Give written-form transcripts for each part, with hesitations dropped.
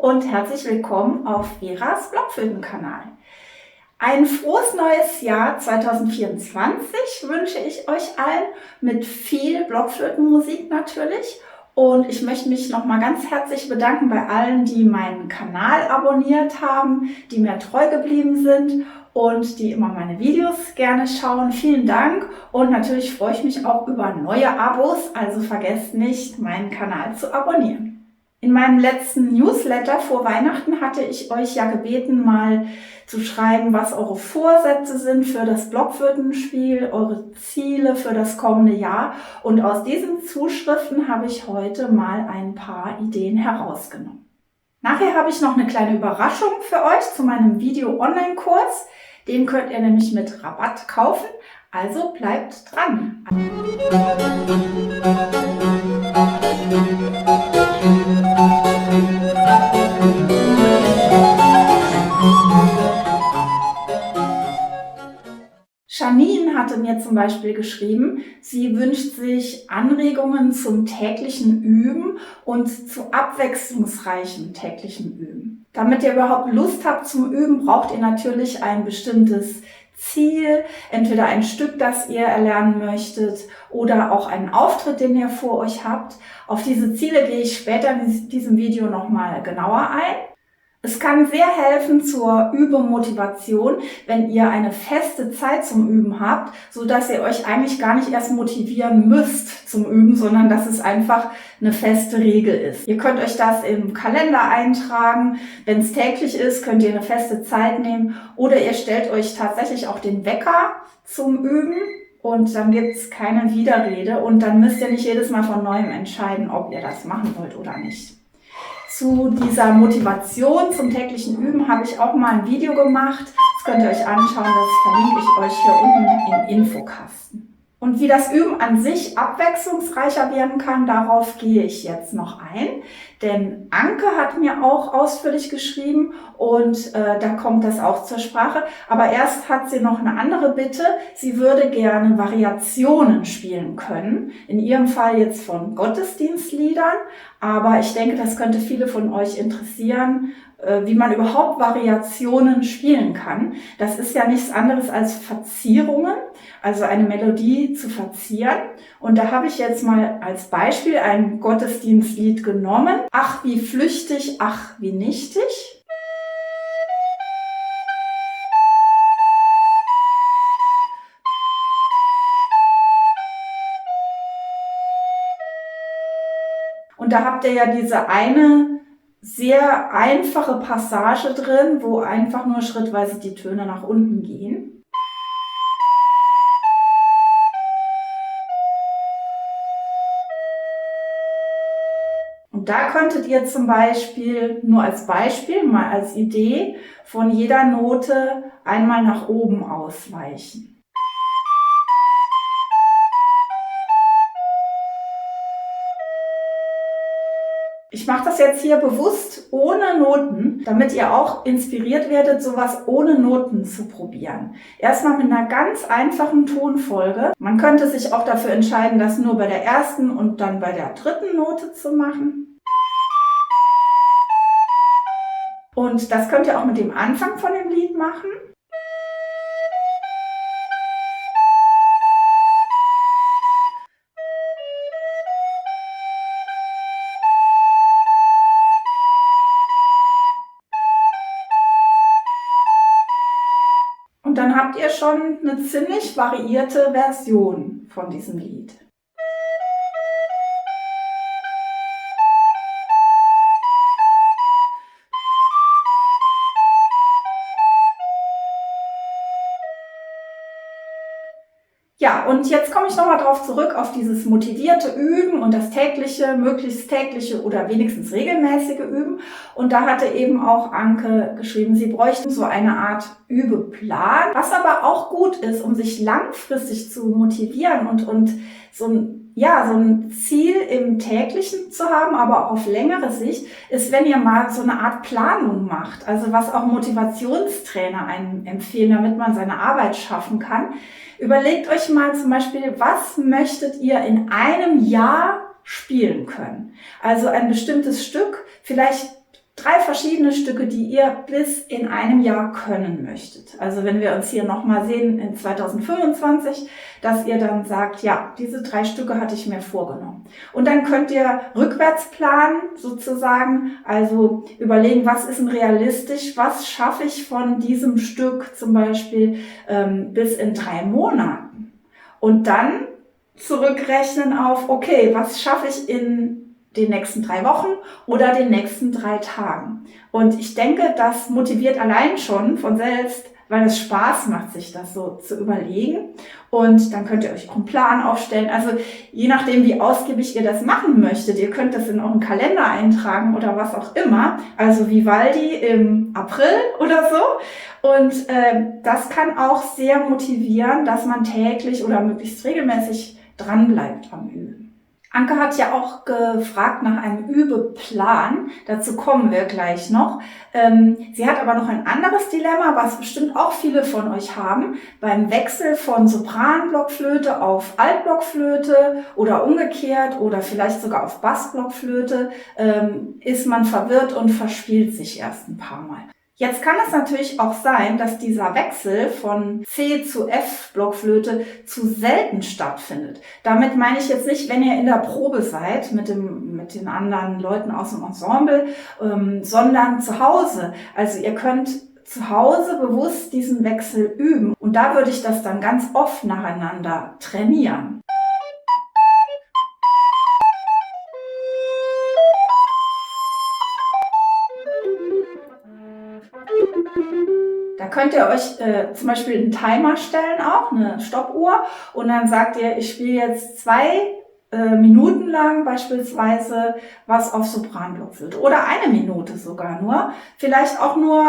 und herzlich willkommen auf Veras Blockflöten-Kanal. Ein frohes neues Jahr 2024 wünsche ich euch allen mit viel Blockflötenmusik natürlich. Und ich möchte mich nochmal ganz herzlich bedanken bei allen, die meinen Kanal abonniert haben, die mir treu geblieben sind und die immer meine Videos gerne schauen. Vielen Dank und natürlich freue ich mich auch über neue Abos, also vergesst nicht, meinen Kanal zu abonnieren. In meinem letzten Newsletter vor Weihnachten hatte ich euch ja gebeten, mal zu schreiben, was eure Vorsätze sind für das Blockflötenspiel, eure Ziele für das kommende Jahr. Und aus diesen Zuschriften habe ich heute mal ein paar Ideen herausgenommen. Nachher habe ich noch eine kleine Überraschung für euch zu meinem Video-Online-Kurs. Den könnt ihr nämlich mit Rabatt kaufen, also bleibt dran. Janine hatte mir zum Beispiel geschrieben, sie wünscht sich Anregungen zum täglichen Üben und zu abwechslungsreichem täglichen Üben. Damit ihr überhaupt Lust habt zum Üben, braucht ihr natürlich ein bestimmtes Ziel, entweder ein Stück, das ihr erlernen möchtet oder auch einen Auftritt, den ihr vor euch habt. Auf diese Ziele gehe ich später in diesem Video nochmal genauer ein. Es kann sehr helfen zur Übemotivation, wenn ihr eine feste Zeit zum Üben habt, so dass ihr euch eigentlich gar nicht erst motivieren müsst zum Üben, sondern dass es einfach eine feste Regel ist. Ihr könnt euch das im Kalender eintragen. Wenn es täglich ist, könnt ihr eine feste Zeit nehmen oder ihr stellt euch tatsächlich auch den Wecker zum Üben. Und dann gibt es keine Widerrede und dann müsst ihr nicht jedes Mal von Neuem entscheiden, ob ihr das machen wollt oder nicht. Zu dieser Motivation zum täglichen Üben habe ich auch mal ein Video gemacht. Das könnt ihr euch anschauen, das verlinke ich euch hier unten im Infokasten. Und wie das Üben an sich abwechslungsreicher werden kann, darauf gehe ich jetzt noch ein. Denn Anke hat mir auch ausführlich geschrieben und da kommt das auch zur Sprache. Aber erst hat sie noch eine andere Bitte. Sie würde gerne Variationen spielen können. In ihrem Fall jetzt von Gottesdienstliedern. Aber ich denke, das könnte viele von euch interessieren, wie man überhaupt Variationen spielen kann. Das ist ja nichts anderes als Verzierungen, also eine Melodie zu verzieren. Und da habe ich jetzt mal als Beispiel ein Gottesdienstlied genommen. Ach, wie flüchtig, ach, wie nichtig. Und da habt ihr ja diese eine sehr einfache Passage drin, wo einfach nur schrittweise die Töne nach unten gehen. Und da könntet ihr zum Beispiel, nur als Beispiel, mal als Idee, von jeder Note einmal nach oben ausweichen. Ich mache das jetzt hier bewusst ohne Noten, damit ihr auch inspiriert werdet, sowas ohne Noten zu probieren. Erstmal mit einer ganz einfachen Tonfolge. Man könnte sich auch dafür entscheiden, das nur bei der ersten und dann bei der dritten Note zu machen. Und das könnt ihr auch mit dem Anfang von dem Lied machen. Und dann habt ihr schon eine ziemlich variierte Version von diesem Lied. Ja, und jetzt komme ich nochmal drauf zurück, auf dieses motivierte Üben und das tägliche, möglichst tägliche oder wenigstens regelmäßige Üben. Und da hatte eben auch Anke geschrieben, sie bräuchten so eine Art Übeplan, was aber auch gut ist, um sich langfristig zu motivieren und so ein Ziel im Täglichen zu haben, aber auch auf längere Sicht, ist, wenn ihr mal so eine Art Planung macht. Also was auch Motivationstrainer einem empfehlen, damit man seine Arbeit schaffen kann. Überlegt euch mal zum Beispiel, was möchtet ihr in einem Jahr spielen können? Also ein bestimmtes Stück, vielleicht 3 verschiedene Stücke, die ihr bis in einem Jahr können möchtet. Also wenn wir uns hier nochmal sehen in 2025, dass ihr dann sagt, ja, diese 3 Stücke hatte ich mir vorgenommen. Und dann könnt ihr rückwärts planen sozusagen, also überlegen, was ist denn realistisch, was schaffe ich von diesem Stück zum Beispiel bis in 3 Monaten. Und dann zurückrechnen auf, okay, was schaffe ich in den nächsten 3 Wochen oder den nächsten 3 Tagen. Und ich denke, das motiviert allein schon von selbst, weil es Spaß macht, sich das so zu überlegen. Und dann könnt ihr euch auch einen Plan aufstellen. Also je nachdem, wie ausgiebig ihr das machen möchtet, ihr könnt das in euren Kalender eintragen oder was auch immer. Also Vivaldi im April oder so. Und das kann auch sehr motivieren, dass man täglich oder möglichst regelmäßig dranbleibt am Üben. Anke hat ja auch gefragt nach einem Übeplan. Dazu kommen wir gleich noch. Sie hat aber noch ein anderes Dilemma, was bestimmt auch viele von euch haben. Beim Wechsel von Sopranblockflöte auf Altblockflöte oder umgekehrt oder vielleicht sogar auf Bassblockflöte ist man verwirrt und verspielt sich erst ein paar Mal. Jetzt kann es natürlich auch sein, dass dieser Wechsel von C zu F Blockflöte zu selten stattfindet. Damit meine ich jetzt nicht, wenn ihr in der Probe seid mit den anderen Leuten aus dem Ensemble, sondern zu Hause. Also ihr könnt zu Hause bewusst diesen Wechsel üben. Und da würde ich das dann ganz oft nacheinander trainieren. Da könnt ihr euch zum Beispiel einen Timer stellen, auch eine Stoppuhr, und dann sagt ihr, ich spiele jetzt 2 Minuten lang beispielsweise was auf Sopranblockflöte oder 1 Minute sogar nur, vielleicht auch nur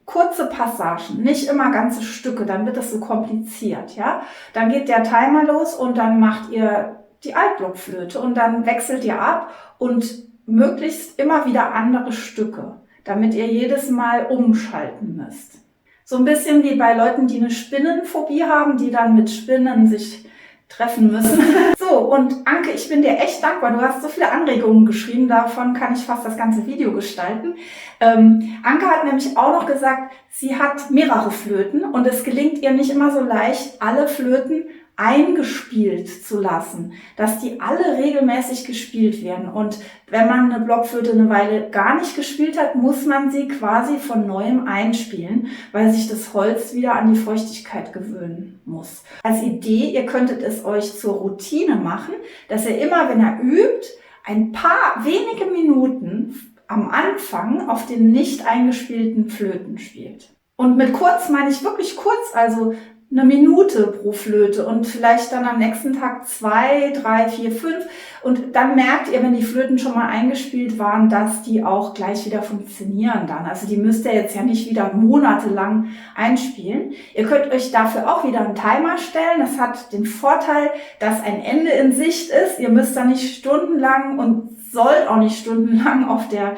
kurze Passagen, nicht immer ganze Stücke, dann wird es so kompliziert, ja. Dann geht der Timer los und dann macht ihr die Altblockflöte und dann wechselt ihr ab und möglichst immer wieder andere Stücke, damit ihr jedes Mal umschalten müsst. So ein bisschen wie bei Leuten, die eine Spinnenphobie haben, die dann mit Spinnen sich treffen müssen. So, und Anke, ich bin dir echt dankbar. Du hast so viele Anregungen geschrieben, davon kann ich fast das ganze Video gestalten. Anke hat nämlich auch noch gesagt, sie hat mehrere Flöten und es gelingt ihr nicht immer so leicht, alle Flöten eingespielt zu lassen, dass die alle regelmäßig gespielt werden. Und wenn man eine Blockflöte eine Weile gar nicht gespielt hat, muss man sie quasi von neuem einspielen, weil sich das Holz wieder an die Feuchtigkeit gewöhnen muss. Als Idee, ihr könntet es euch zur Routine machen, dass ihr immer, wenn ihr übt, ein paar wenige Minuten am Anfang auf den nicht eingespielten Flöten spielt. Und mit kurz meine ich wirklich kurz, also 1 Minute pro Flöte und vielleicht dann am nächsten Tag 2, 3, 4, 5. Und dann merkt ihr, wenn die Flöten schon mal eingespielt waren, dass die auch gleich wieder funktionieren dann. Also die müsst ihr jetzt ja nicht wieder monatelang einspielen. Ihr könnt euch dafür auch wieder einen Timer stellen. Das hat den Vorteil, dass ein Ende in Sicht ist. Ihr müsst da nicht stundenlang und sollt auch nicht stundenlang auf der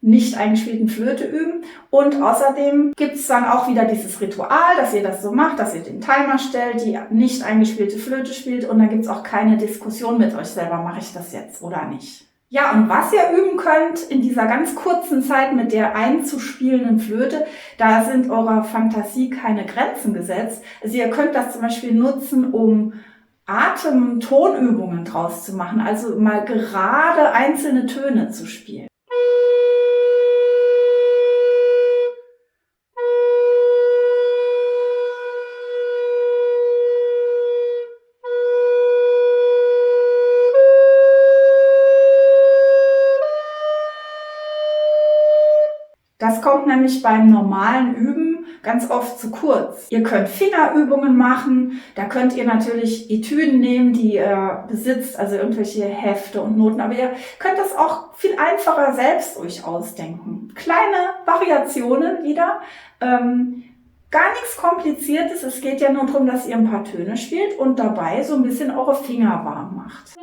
nicht eingespielten Flöte üben. Und außerdem gibt es dann auch wieder dieses Ritual, dass ihr das so macht, dass ihr den Timer stellt, die nicht eingespielte Flöte spielt und dann gibt es auch keine Diskussion mit euch selber, mache ich das jetzt oder nicht. Ja, und was ihr üben könnt in dieser ganz kurzen Zeit mit der einzuspielenden Flöte, da sind eurer Fantasie keine Grenzen gesetzt. Also ihr könnt das zum Beispiel nutzen, um Atem-Tonübungen draus zu machen, also mal gerade einzelne Töne zu spielen. Das kommt nämlich beim normalen Üben ganz oft zu kurz. Ihr könnt Fingerübungen machen, da könnt ihr natürlich Etüden nehmen, die ihr besitzt, also irgendwelche Hefte und Noten, aber ihr könnt das auch viel einfacher selbst euch ausdenken. Kleine Variationen wieder, gar nichts Kompliziertes, es geht ja nur darum, dass ihr ein paar Töne spielt und dabei so ein bisschen eure Finger warm macht.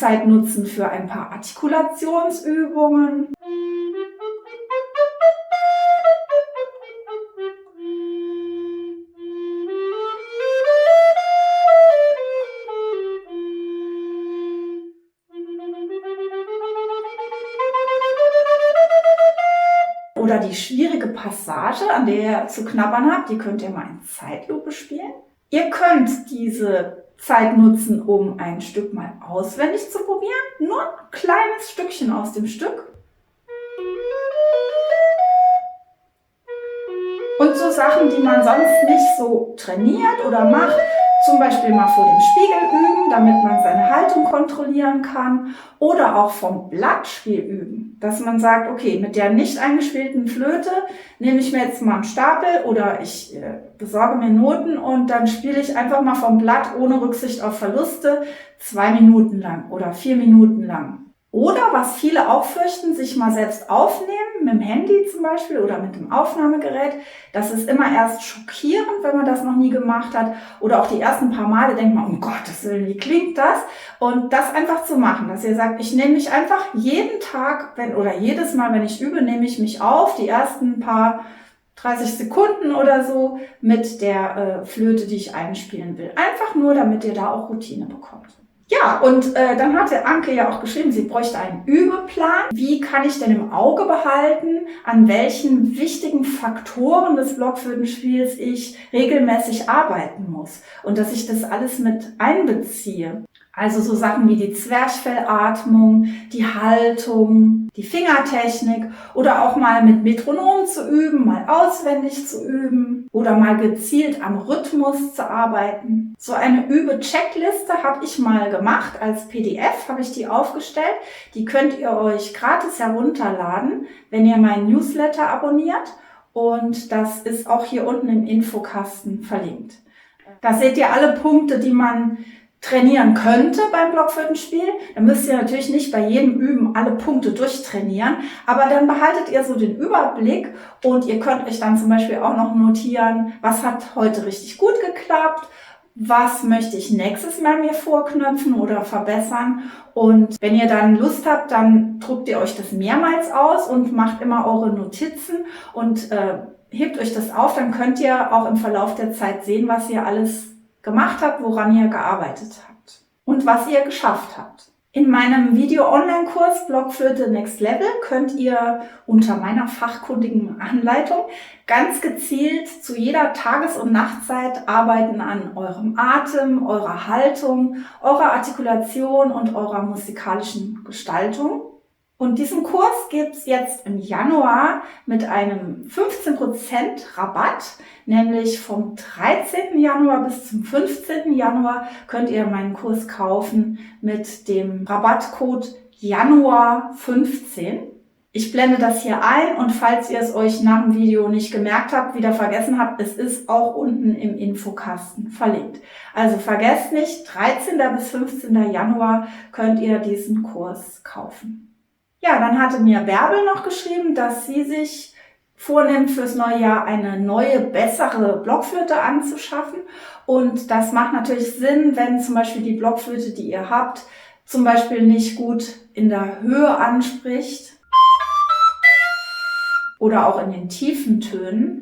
Zeit nutzen für ein paar Artikulationsübungen. Oder die schwierige Passage, an der ihr zu knabbern habt, die könnt ihr mal in Zeitlupe spielen. Ihr könnt diese Zeit nutzen, um ein Stück mal auswendig zu probieren. Nur ein kleines Stückchen aus dem Stück. Und so Sachen, die man sonst nicht so trainiert oder macht, zum Beispiel mal vor dem Spiegel üben, damit man seine Haltung kontrollieren kann. Oder auch vom Blattspiel üben, dass man sagt, okay, mit der nicht eingespielten Flöte nehme ich mir jetzt mal einen Stapel oder ich besorge mir Noten und dann spiele ich einfach mal vom Blatt ohne Rücksicht auf Verluste 2 Minuten lang oder 4 Minuten lang. Oder was viele auch fürchten, sich mal selbst aufnehmen, mit dem Handy zum Beispiel oder mit dem Aufnahmegerät. Das ist immer erst schockierend, wenn man das noch nie gemacht hat. Oder auch die ersten paar Male denkt man, um Gottes Willen, wie klingt das? Und das einfach zu machen, dass ihr sagt, ich nehme mich einfach jeden Tag oder jedes Mal, wenn ich übe, nehme ich mich auf, die ersten paar 30 Sekunden oder so mit der Flöte, die ich einspielen will. Einfach nur, damit ihr da auch Routine bekommt. Ja, und dann hatte Anke ja auch geschrieben, sie bräuchte einen Übeplan. Wie kann ich denn im Auge behalten, an welchen wichtigen Faktoren des Blockflötenspiels ich regelmäßig arbeiten muss und dass ich das alles mit einbeziehe. Also so Sachen wie die Zwerchfellatmung, die Haltung, die Fingertechnik oder auch mal mit Metronom zu üben, mal auswendig zu üben oder mal gezielt am Rhythmus zu arbeiten. So eine Übe-Checkliste habe ich mal gemacht. Als PDF habe ich die aufgestellt. Die könnt ihr euch gratis herunterladen, wenn ihr meinen Newsletter abonniert. Und das ist auch hier unten im Infokasten verlinkt. Da seht ihr alle Punkte, die man trainieren könnte beim Blockflötenspiel. Dann müsst ihr natürlich nicht bei jedem Üben alle Punkte durchtrainieren, aber dann behaltet ihr so den Überblick und ihr könnt euch dann zum Beispiel auch noch notieren, was hat heute richtig gut geklappt, was möchte ich nächstes Mal mir vorknöpfen oder verbessern. Und wenn ihr dann Lust habt, dann druckt ihr euch das mehrmals aus und macht immer eure Notizen und hebt euch das auf, dann könnt ihr auch im Verlauf der Zeit sehen, was ihr alles gemacht habt, woran ihr gearbeitet habt und was ihr geschafft habt. In meinem Video-Online-Kurs Blockflöte Next Level könnt ihr unter meiner fachkundigen Anleitung ganz gezielt zu jeder Tages- und Nachtzeit arbeiten an eurem Atem, eurer Haltung, eurer Artikulation und eurer musikalischen Gestaltung. Und diesen Kurs gibt's jetzt im Januar mit einem 15% Rabatt, nämlich vom 13. Januar bis zum 15. Januar könnt ihr meinen Kurs kaufen mit dem Rabattcode Januar15. Ich blende das hier ein und falls ihr es euch nach dem Video nicht gemerkt habt, wieder vergessen habt, es ist auch unten im Infokasten verlinkt. Also vergesst nicht, 13. bis 15. Januar könnt ihr diesen Kurs kaufen. Ja, dann hatte mir Bärbel noch geschrieben, dass sie sich vornimmt, fürs neue Jahr eine neue, bessere Blockflöte anzuschaffen. Und das macht natürlich Sinn, wenn zum Beispiel die Blockflöte, die ihr habt, zum Beispiel nicht gut in der Höhe anspricht oder auch in den tiefen Tönen.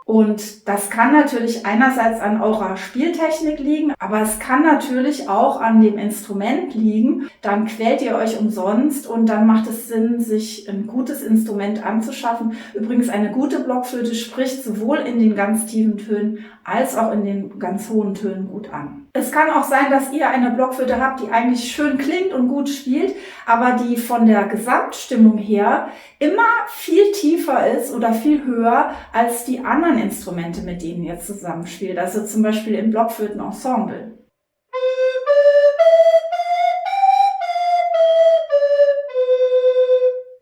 Und das kann natürlich einerseits an eurer Spieltechnik liegen, aber es kann natürlich auch an dem Instrument liegen. Dann quält ihr euch umsonst und dann macht es Sinn, sich ein gutes Instrument anzuschaffen. Übrigens, eine gute Blockflöte spricht sowohl in den ganz tiefen Tönen als auch in den ganz hohen Tönen gut an. Es kann auch sein, dass ihr eine Blockflöte habt, die eigentlich schön klingt und gut spielt, aber die von der Gesamtstimmung her immer viel tiefer ist oder viel höher als die anderen Instrumente, mit denen ihr zusammenspielt. Also zum Beispiel im Blockflötenensemble.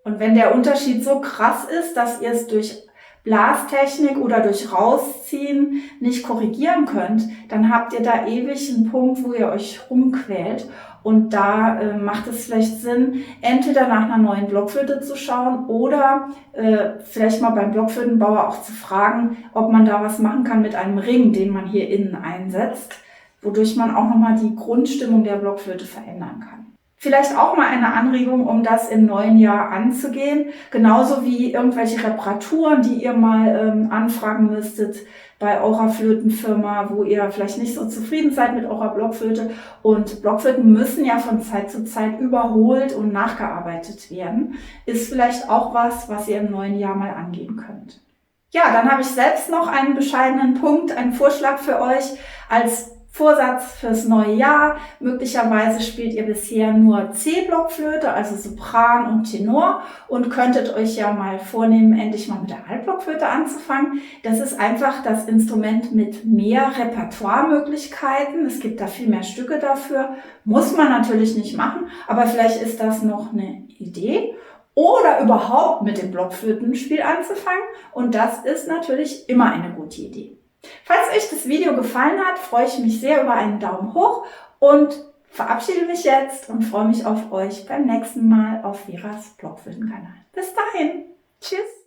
Und wenn der Unterschied so krass ist, dass ihr es durch Blastechnik oder durch Rausziehen nicht korrigieren könnt, dann habt ihr da ewig einen Punkt, wo ihr euch rumquält. Und da macht es vielleicht Sinn, entweder nach einer neuen Blockflöte zu schauen oder vielleicht mal beim Blockflötenbauer auch zu fragen, ob man da was machen kann mit einem Ring, den man hier innen einsetzt. wodurch man auch nochmal die Grundstimmung der Blockflöte verändern kann. Vielleicht auch mal eine Anregung, um das im neuen Jahr anzugehen. Genauso wie irgendwelche Reparaturen, die ihr mal anfragen müsstet bei eurer Flötenfirma, wo ihr vielleicht nicht so zufrieden seid mit eurer Blockflöte. Und Blockflöten müssen ja von Zeit zu Zeit überholt und nachgearbeitet werden. Ist vielleicht auch was ihr im neuen Jahr mal angehen könnt. Ja, dann habe ich selbst noch einen bescheidenen Punkt, einen Vorschlag für euch als Vorsatz fürs neue Jahr. Möglicherweise spielt ihr bisher nur C-Blockflöte, also Sopran und Tenor, und könntet euch ja mal vornehmen, endlich mal mit der Altblockflöte anzufangen. Das ist einfach das Instrument mit mehr Repertoiremöglichkeiten. Es gibt da viel mehr Stücke dafür. Muss man natürlich nicht machen, aber vielleicht ist das noch eine Idee. Oder überhaupt mit dem Blockflötenspiel anzufangen. Und das ist natürlich immer eine gute Idee. Falls euch das Video gefallen hat, freue ich mich sehr über einen Daumen hoch und verabschiede mich jetzt und freue mich auf euch beim nächsten Mal auf Veras Blockflötenkanal. Bis dahin. Tschüss.